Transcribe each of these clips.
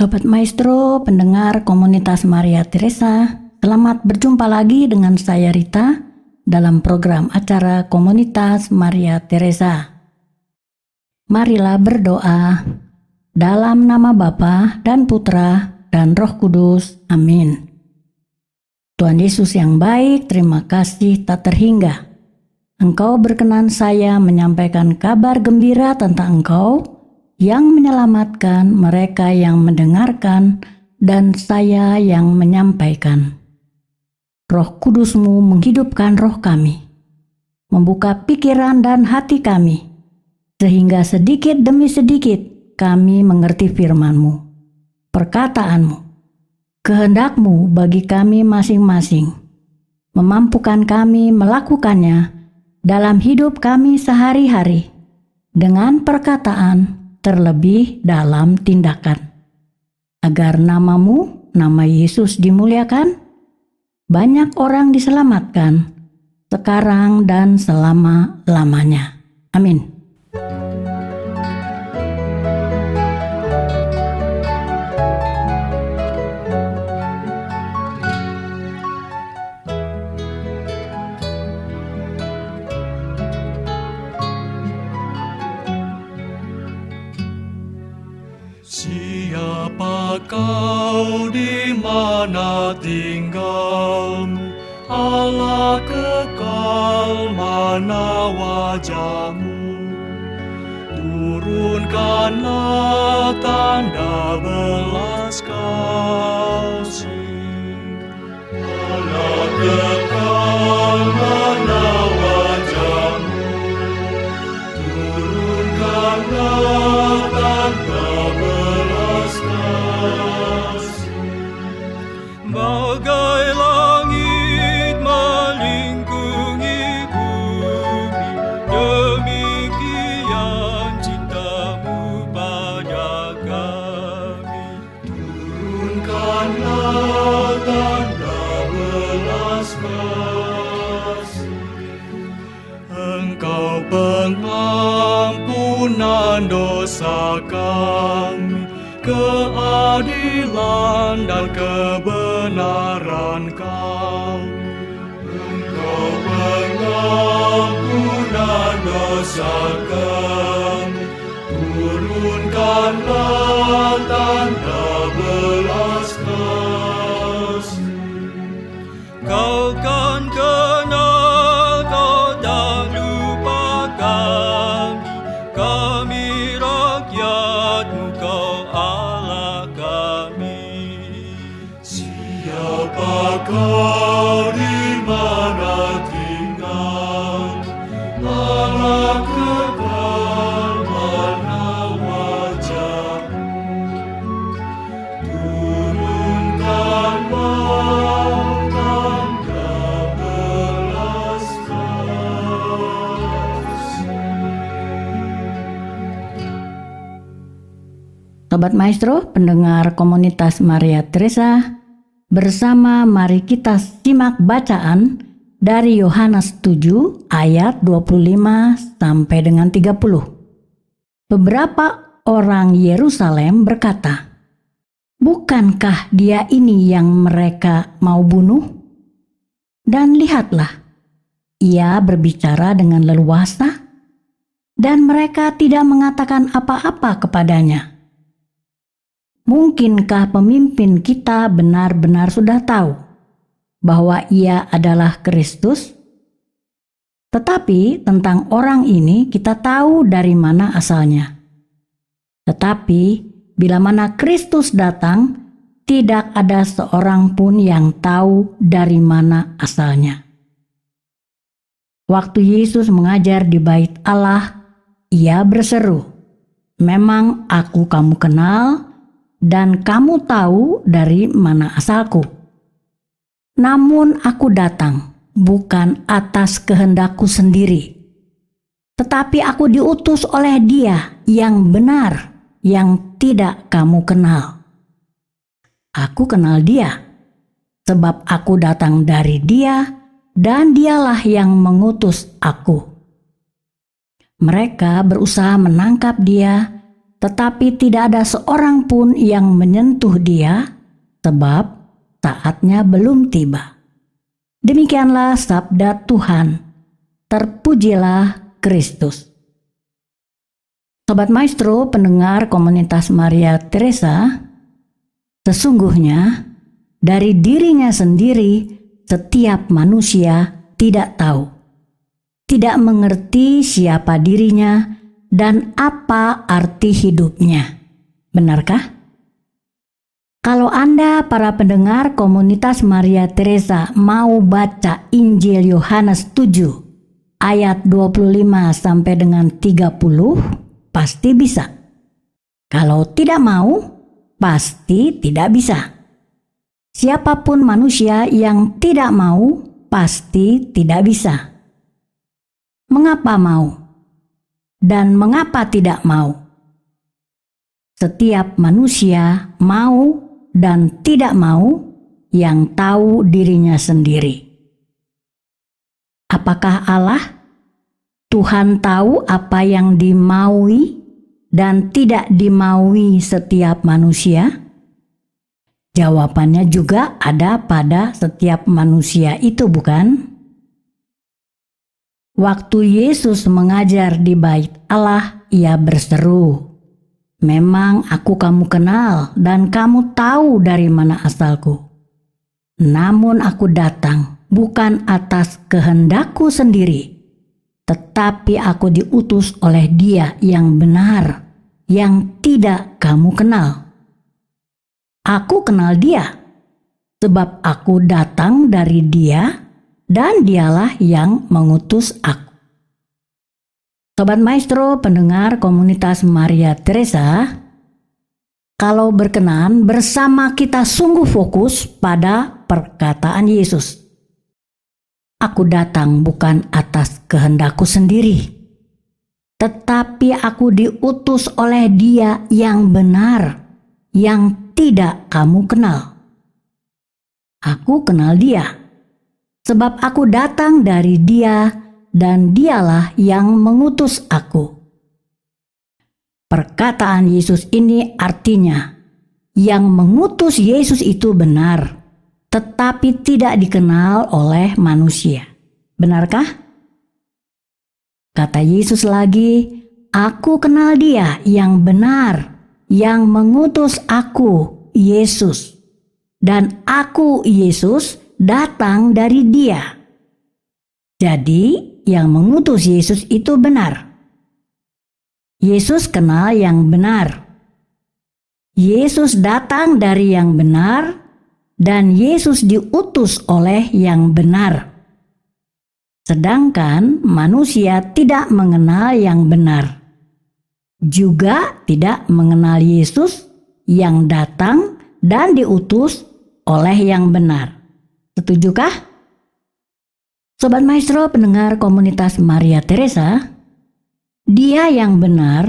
Sobat Maestro, pendengar komunitas Maria Teresa, selamat berjumpa lagi dengan saya Rita dalam program acara komunitas Maria Teresa. Marilah berdoa dalam nama Bapa dan Putra dan Roh Kudus. Amin. Tuhan Yesus yang baik, terima kasih tak terhingga. Engkau berkenan saya menyampaikan kabar gembira tentang Engkau yang menyelamatkan mereka yang mendengarkan dan saya yang menyampaikan. Roh Kudus-Mu menghidupkan roh kami, membuka pikiran dan hati kami, sehingga sedikit demi sedikit kami mengerti firman-Mu, perkataan-Mu, kehendak-Mu bagi kami masing-masing, memampukan kami melakukannya dalam hidup kami sehari-hari, dengan perkataan terlebih dalam tindakan. Agar nama-Mu, nama Yesus dimuliakan, banyak orang diselamatkan, sekarang dan selama-lamanya. Amin. Siapa kau, di mana tinggalmu, Allah kekal, mana wajah-Mu? Turunkanlah tanda belas kasih. Allah kekal, mana wajah-Mu? Turunkanlah tanda belas kasih. Bagai langit melingkungi bumi, demikian cinta-Mu pada kami. Turunkanlah tanda belas kasih. Engkau pengampunan dosa kami, keadilan dan kebenaran kami. Engkau pengampunan dosa kami, turunkanlah tanda belas kasih. Kau kan kenal, Kau tak lupa kami rakyat-Mu, Kau Allah kami. Siapa Kau, di mana tinggal, Allah kekal, mana wajah-Mu? Turunkanlah tanda belas kasih. Sobat Maestro, pendengar komunitas Maria Teresa, bersama mari kita simak bacaan dari Yohanes 7 ayat 25 sampai dengan 30. Beberapa orang Yerusalem berkata, "Bukankah Dia ini yang mereka mau bunuh? Dan lihatlah, Ia berbicara dengan leluasa, dan mereka tidak mengatakan apa-apa kepadanya. Mungkinkah pemimpin kita benar-benar sudah tahu bahwa Ia adalah Kristus? Tetapi tentang orang ini kita tahu dari mana asalnya. Tetapi bila mana Kristus datang, tidak ada seorang pun yang tahu dari mana asalnya." Waktu Yesus mengajar di Bait Allah, Ia berseru, "Memang aku kamu kenal, dan kamu tahu dari mana asalku. Namun aku datang bukan atas kehendakku sendiri, tetapi aku diutus oleh Dia yang benar, yang tidak kamu kenal. Aku kenal Dia, sebab aku datang dari Dia, dan Dialah yang mengutus aku." Mereka berusaha menangkap Dia, tetapi tidak ada seorang pun yang menyentuh dia, sebab saatnya belum tiba. Demikianlah sabda Tuhan. Terpujilah Kristus. Sobat Maestro, pendengar komunitas Maria Teresa, sesungguhnya dari dirinya sendiri setiap manusia tidak tahu, tidak mengerti siapa dirinya dan apa arti hidupnya. Benarkah? Kalau Anda para pendengar komunitas Maria Teresa mau baca Injil Yohanes 7 ayat 25 sampai dengan 30, pasti bisa. Kalau tidak mau, pasti tidak bisa. Siapapun manusia yang tidak mau, pasti tidak bisa. Mengapa mau? Dan mengapa tidak mau? Setiap manusia mau dan tidak mau yang tahu dirinya sendiri. Apakah Allah? Tuhan tahu apa yang dimaui dan tidak dimaui setiap manusia? Jawabannya juga ada pada setiap manusia itu, bukan? Waktu Yesus mengajar di Bait Allah, ia berseru, "Memang aku kamu kenal dan kamu tahu dari mana asalku. Namun aku datang bukan atas kehendakku sendiri, tetapi aku diutus oleh Dia yang benar, yang tidak kamu kenal. Aku kenal Dia, sebab aku datang dari Dia, dan Dialah yang mengutus aku." Sobat Maestro, pendengar komunitas Maria Teresa, kalau berkenan bersama kita sungguh fokus pada perkataan Yesus. Aku datang bukan atas kehendakku sendiri, tetapi aku diutus oleh Dia yang benar, yang tidak kamu kenal. Aku kenal Dia, sebab aku datang dari Dia dan Dialah yang mengutus aku. Perkataan Yesus ini artinya, yang mengutus Yesus itu benar, tetapi tidak dikenal oleh manusia. Benarkah? Kata Yesus lagi, aku kenal Dia yang benar, yang mengutus aku, Yesus. Dan aku, Yesus, datang dari Dia. Jadi, yang mengutus Yesus itu benar. Yesus kenal yang benar. Yesus datang dari yang benar, dan Yesus diutus oleh yang benar. Sedangkan manusia tidak mengenal yang benar, juga tidak mengenal Yesus yang datang dan diutus oleh yang benar. Setujukah? Sobat Maestro, pendengar komunitas Maria Teresa, Dia yang benar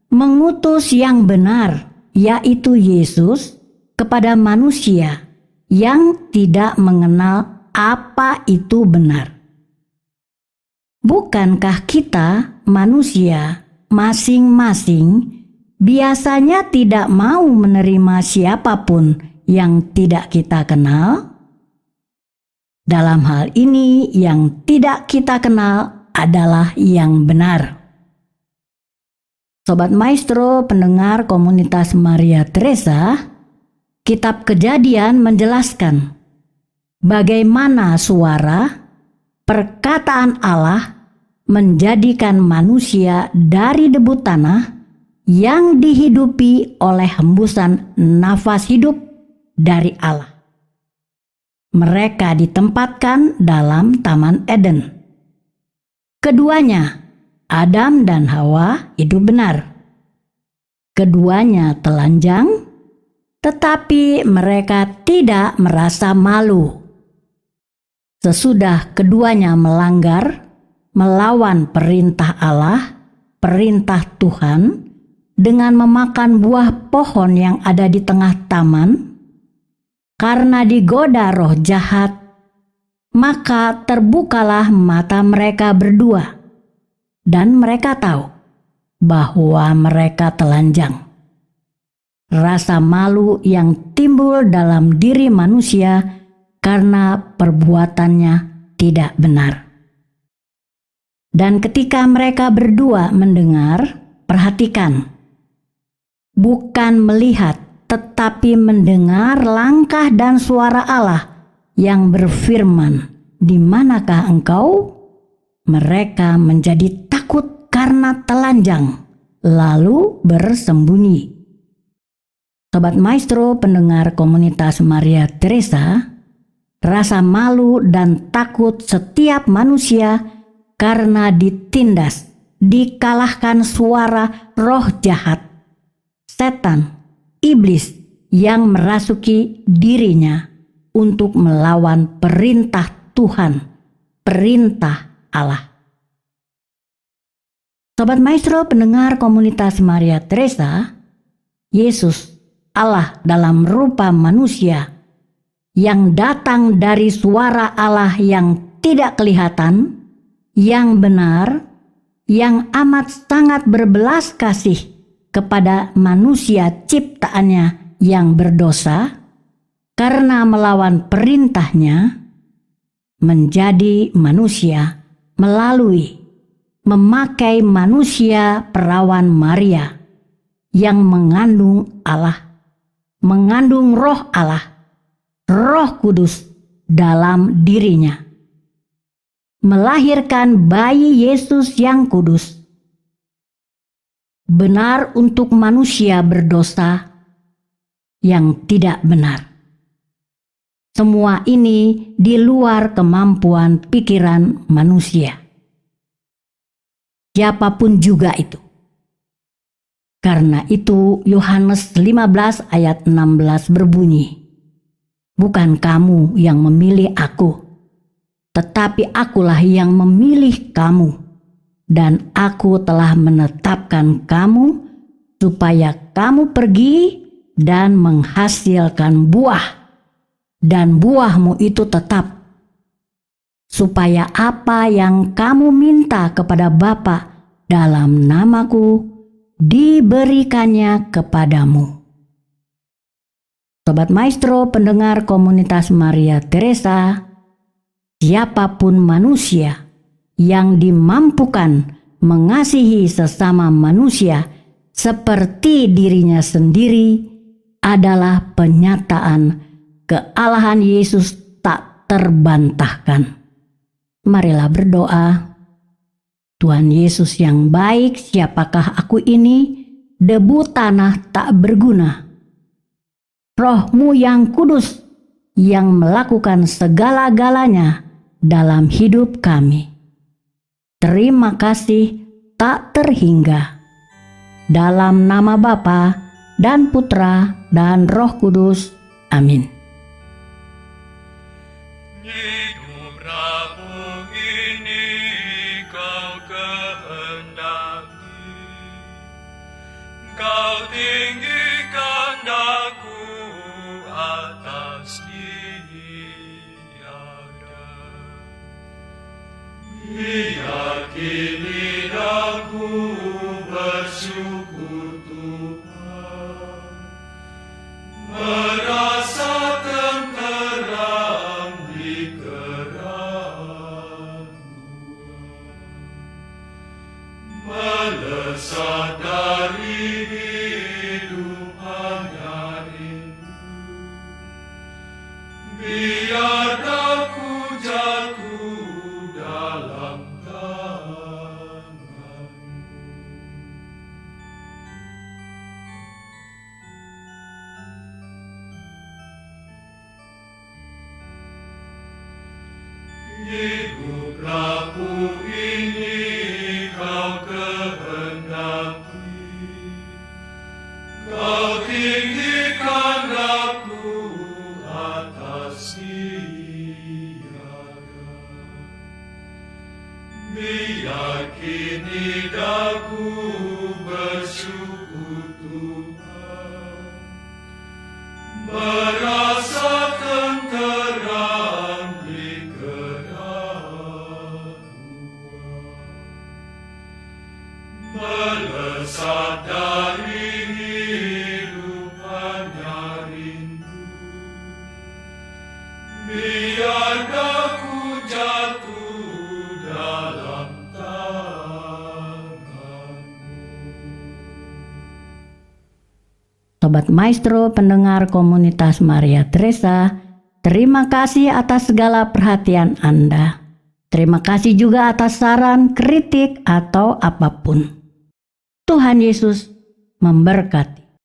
mengutus yang benar, yaitu Yesus, kepada manusia yang tidak mengenal apa itu benar. Bukankah kita manusia masing-masing biasanya tidak mau menerima siapapun yang tidak kita kenal? Dalam hal ini, yang tidak kita kenal adalah yang benar. Sobat Maestro, pendengar komunitas Maria Teresa, Kitab Kejadian menjelaskan bagaimana suara perkataan Allah menjadikan manusia dari debu tanah yang dihidupi oleh hembusan nafas hidup dari Allah. Mereka ditempatkan dalam Taman Eden. Keduanya, Adam dan Hawa, hidup benar. Keduanya telanjang, tetapi mereka tidak merasa malu. Sesudah keduanya melanggar, melawan perintah Allah, perintah Tuhan, dengan memakan buah pohon yang ada di tengah taman, karena digoda roh jahat, maka terbukalah mata mereka berdua, dan mereka tahu bahwa mereka telanjang. Rasa malu yang timbul dalam diri manusia karena perbuatannya tidak benar. Dan ketika mereka berdua mendengar, perhatikan, bukan melihat tetapi mendengar langkah dan suara Allah yang berfirman, "Di manakah engkau?" Mereka menjadi takut karena telanjang, lalu bersembunyi. Sobat Maestro pendengar komunitas Maria Teresa, rasa malu dan takut setiap manusia karena ditindas, dikalahkan suara roh jahat, setan, iblis yang merasuki dirinya untuk melawan perintah Tuhan, perintah Allah. Sobat Maestro pendengar komunitas Maria Teresa, Yesus Allah dalam rupa manusia yang datang dari suara Allah yang tidak kelihatan, yang benar, yang amat sangat berbelas kasih kepada manusia ciptaannya yang berdosa, karena melawan perintahnya, menjadi manusia melalui memakai manusia perawan Maria yang mengandung Allah, mengandung roh Allah, Roh Kudus dalam dirinya, melahirkan bayi Yesus yang kudus, benar untuk manusia berdosa yang tidak benar. Semua ini di luar kemampuan pikiran manusia, siapapun juga itu. Karena itu Yohanes 15 ayat 16 berbunyi, "Bukan kamu yang memilih aku, tetapi akulah yang memilih kamu, dan aku telah menetapkan kamu supaya kamu pergi dan menghasilkan buah, dan buahmu itu tetap, supaya apa yang kamu minta kepada Bapa dalam namaku, diberikannya kepadamu." Sobat Maestro pendengar komunitas Maria Teresa, siapapun manusia yang dimampukan mengasihi sesama manusia seperti dirinya sendiri adalah penyataan kealahan Yesus tak terbantahkan. Marilah berdoa. Tuhan Yesus yang baik, siapakah aku ini, debu tanah tak berguna. Roh-Mu yang kudus yang melakukan segala-galanya dalam hidup kami. Terima kasih tak terhingga. Dalam nama Bapa dan Putra dan Roh Kudus. Amin. Hidup Rabu ini kau kehendaki, kau tinggikan daku atas tiada. Biar kini daku bersyukur Tuhan, merasa tenteram di keraguan, melesat dari hidup hanya rindu. Biar aku jatuh dalam tangan-Mu. Hidup rapuh ini kau kehendaki, kau tinggikan aku atas tiada. Biar kini daku bersyukur Tuhan, merasa tenteram di keraguan, Sobat Maestro pendengar komunitas Maria Teresa, terima kasih atas segala perhatian Anda. Terima kasih juga atas saran, kritik, atau apapun. Tuhan Yesus memberkati.